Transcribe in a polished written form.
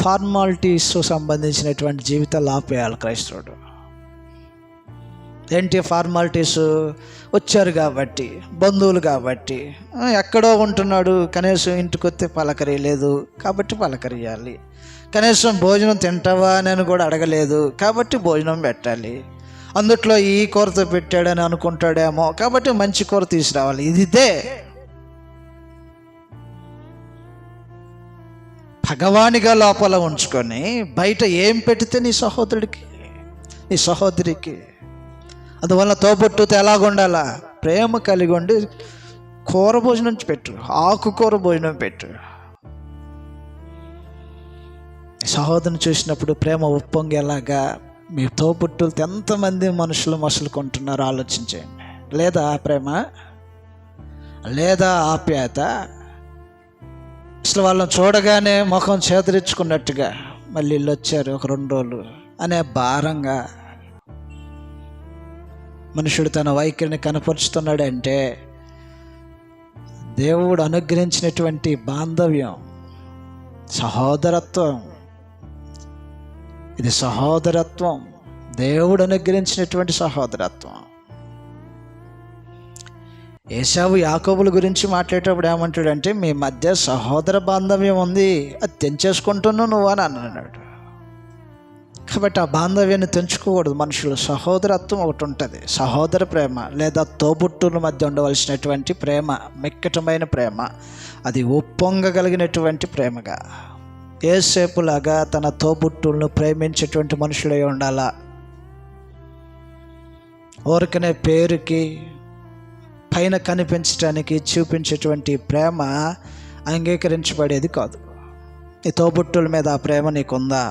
Formalities సంబంధించినటువంటి జీవితాలు ఆపేయాలి క్రైస్తవుడు. ఏంటి ఫార్మాలిటీస్? వచ్చారు కాబట్టి, బంధువులు కాబట్టి, ఎక్కడో ఉంటున్నాడు, కనీసం ఇంటికి వస్తే పలకరియలేదు కాబట్టి పలకరియాలి, కనీసం భోజనం తింటావా అని కూడా అడగలేదు కాబట్టి భోజనం పెట్టాలి, అందుట్లో ఈ కూరతో పెట్టాడని అనుకుంటాడేమో కాబట్టి మంచి కూర తీసుకురావాలి. ఇదే భగవానిగా లోపల ఉంచుకొని బయట ఏం పెడితే నీ సహోదరుడికి, నీ సహోదరికి, అందువల్ల తోబుట్టుతో ఎలాగుండాలా? ప్రేమ కలిగి ఉండి కూర భోజనం పెట్టు, ఆకుకూర భోజనం పెట్టు. సహోదరుని చూసినప్పుడు ప్రేమ ఉప్పొంగేలాగా మీ తోబుట్టులతో ఎంతమంది మనుషులు మసులుకుంటున్నారో ఆలోచించండి. లేదా ప్రేమ, లేదా ఆప్యాయత, అసలు వాళ్ళని చూడగానే ముఖం చేదరించుకున్నట్టుగా మళ్ళీ వీళ్ళు వచ్చారు ఒక 2 రోజులు అనే భారంగా మనుషుడు తన వైఖరిని కనపరుస్తున్నాడంటే దేవుడు అనుగ్రహించినటువంటి బాంధవ్యం, సహోదరత్వం. ఇది సహోదరత్వం, దేవుడు అనుగ్రహించినటువంటి సహోదరత్వం. ఏశావు యాకోబుల గురించి మాట్లాడేటప్పుడు ఏమంటాడంటే, మీ మధ్య సహోదర బాంధవ్యం ఉంది, అది తెంచేసుకుంటున్నావు నువ్వు అని అన్నాడు. కాబట్టి ఆ బాంధవ్యాన్ని తెంచుకోకూడదు. మనుషులు సహోదరత్వం ఒకటి ఉంటుంది, సహోదర ప్రేమ లేదా తోబుట్టుల మధ్య ఉండవలసినటువంటి ప్రేమ, మిక్కటమైన ప్రేమ, అది ఉప్పొంగగలిగినటువంటి ప్రేమగా యేసేపులాగా తన తోబుట్టులను ప్రేమించేటువంటి మనుషులై ఉండాలా. ఊరికనే పేరుకి పైన కనిపించడానికి చూపించేటువంటి ప్రేమ అంగీకరించబడేది కాదు. ఈ తోబుట్టుల మీద ఆ ప్రేమ నీకుందా?